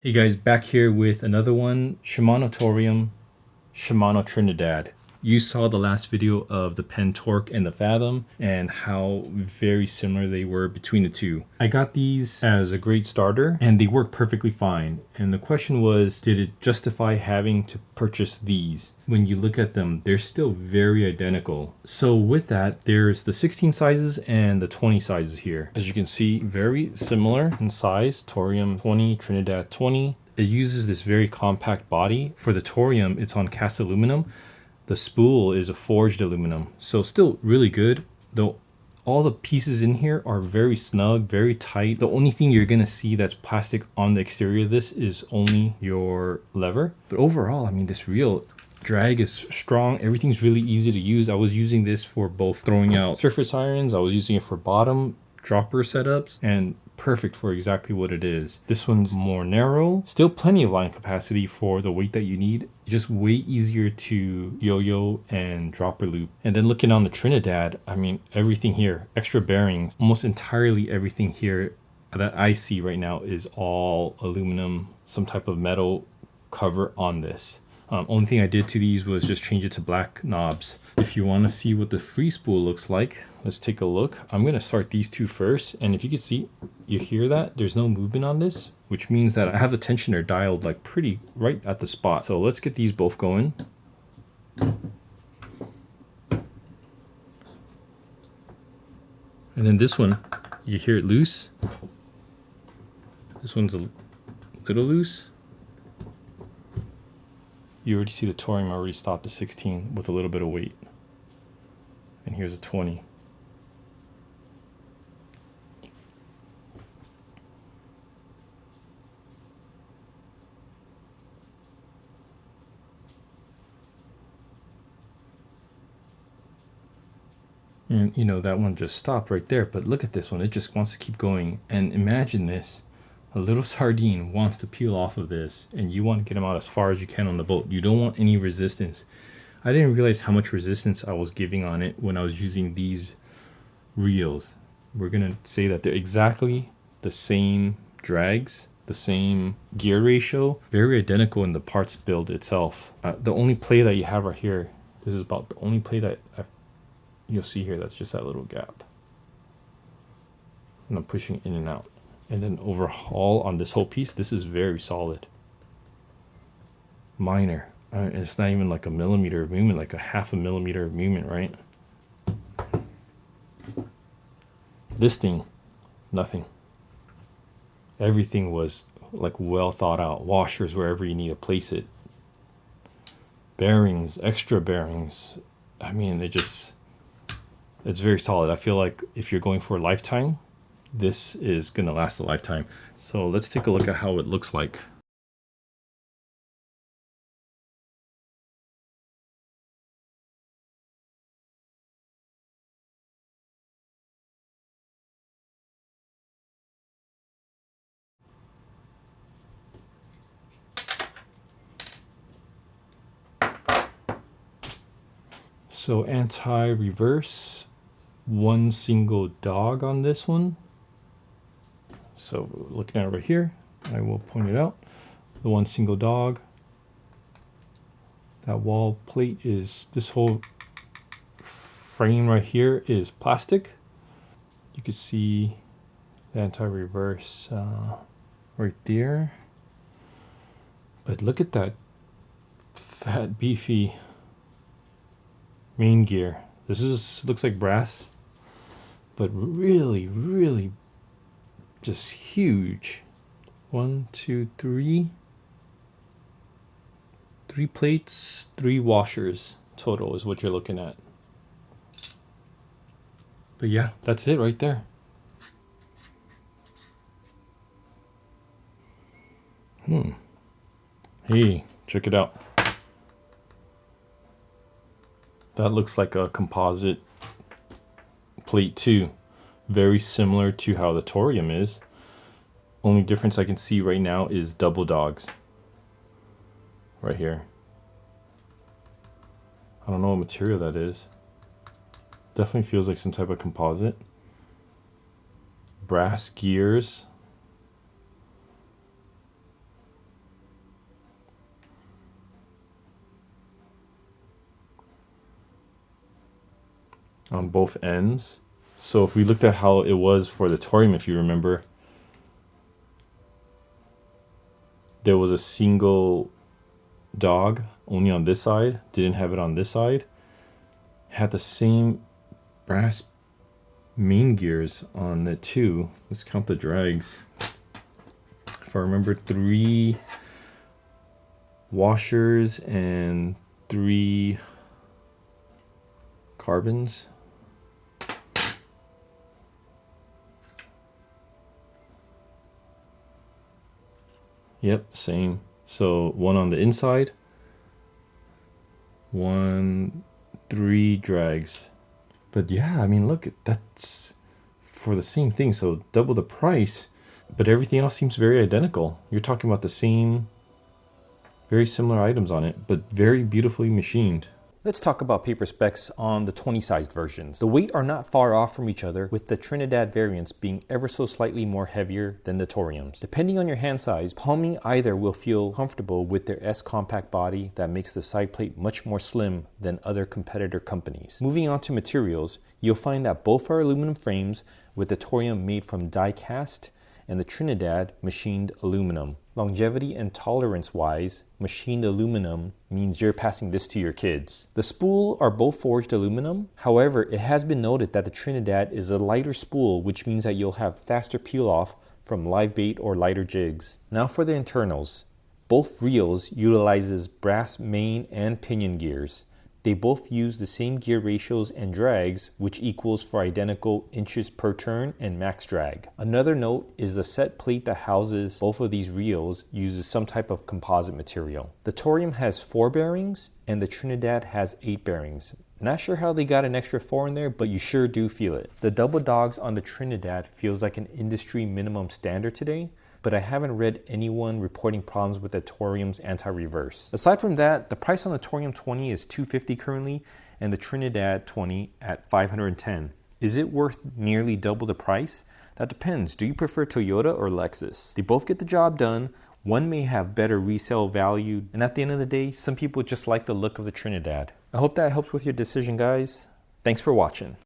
Hey guys, back here with another one, Shimano Torium, Shimano Trinidad. You saw the last video of the pen torque and the fathom and how very similar they were between the two. I got these as a great starter and they work perfectly fine. And the question was, did it justify having to purchase these? When you look at them, they're still very identical. So with that, there's the 16 sizes and the 20 sizes here. As you can see, very similar in size, Torium 20, Trinidad 20. It uses this very compact body. For the Torium, it's on cast aluminum. The spool is a forged aluminum, so still really good, though all the pieces in here are very snug, very tight. The only thing you're gonna see that's plastic on the exterior of this is only your lever. But overall, I mean, this reel drag is strong. Everything's really easy to use. I was using this for both throwing out surface irons. I was using it for bottom dropper setups, and perfect for exactly what it is. This one's more narrow, still plenty of line capacity for the weight that you need, just way easier to yo-yo and dropper loop. And then looking on the Trinidad, I mean, everything here, extra bearings, almost entirely everything here that I see right now is all aluminum, some type of metal cover on this. Only thing I did to these was just change it to black knobs. If you want to see what the Freespool looks like, let's take a look. I'm going to start these two first, and if you can see, you hear that there's no movement on this, which means that I have the tensioner dialed like pretty right at the spot. So let's get these both going. And then this one, you hear it loose. This one's a little loose. You already see the Torium already stopped at 16 with a little bit of weight. And here's a 20. And you know, that one just stopped right there, but look at this one, it just wants to keep going. And imagine this, a little sardine wants to peel off of this, and you want to get them out as far as you can on the boat. You don't want any resistance. I didn't realize how much resistance I was giving on it when I was using these reels. We're gonna say that they're exactly the same drags, the same gear ratio, very identical in the parts build itself. The only play that you have right here, this is about the only play that you'll see here, that's just that little gap. And I'm pushing in and out. And then overhaul on this whole piece, this is very solid. Minor. It's not even like a millimeter of movement, like a half a millimeter of movement, right? This thing, nothing. Everything was like well thought out. Washers wherever you need to place it. Bearings, extra bearings. I mean, it's very solid. I feel like if you're going for a lifetime, this is gonna last a lifetime. So let's take a look at how it looks like. So anti-reverse, one single dog on this one. So looking at it right here, I will point it out. The one single dog. That wall plate is, this whole frame right here is plastic. You can see the anti-reverse right there. But look at that fat, beefy main gear. This looks like brass, but really, really just huge. 1, 2, 3. 3 plates, 3 washers total is what you're looking at. But yeah, that's it right there. Hey, check it out. That looks like a composite plate too. Very similar to how the Torium is. Only difference I can see right now is double dogs. Right here. I don't know what material that is. Definitely feels like some type of composite. Brass gears. on both ends. So if we looked at how it was for the Torium, if you remember, there was a single dog only on this side, didn't have it on this side. Had the same brass main gears on it too. Let's count the drags. If I remember, 3 washers and 3 carbons. Yep, same. So 1 on the inside, 3 drags. But yeah, I mean, look, that's for the same thing. So double the price, but everything else seems very identical. You're talking about the same, very similar items on it, but very beautifully machined. Let's talk about paper specs on the 20-sized versions. The weight are not far off from each other, with the Trinidad variants being ever so slightly more heavier than the Toriums. Depending on your hand size, palming either will feel comfortable with their S-compact body that makes the side plate much more slim than other competitor companies. Moving on to materials, you'll find that both are aluminum frames, with the Torium made from die cast and the Trinidad machined aluminum. Longevity and tolerance wise, machined aluminum means you're passing this to your kids. The spool are both forged aluminum. However, it has been noted that the Trinidad is a lighter spool, which means that you'll have faster peel off from live bait or lighter jigs. Now for the internals. Both reels utilizes brass main and pinion gears. They both use the same gear ratios and drags, which equals for identical inches per turn and max drag. Another note is the set plate that houses both of these reels uses some type of composite material. The Torium has 4 bearings and the Trinidad has 8 bearings. Not sure how they got an extra 4 in there, but you sure do feel it. The double dogs on the Trinidad feels like an industry minimum standard today, but I haven't read anyone reporting problems with the Torium's anti-reverse. Aside from that, the price on the Torium 20 is $250 currently, and the Trinidad 20 at $510. Is it worth nearly double the price? That depends. Do you prefer Toyota or Lexus? They both get the job done. One may have better resale value, and at the end of the day, some people just like the look of the Trinidad. I hope that helps with your decision, guys. Thanks for watching.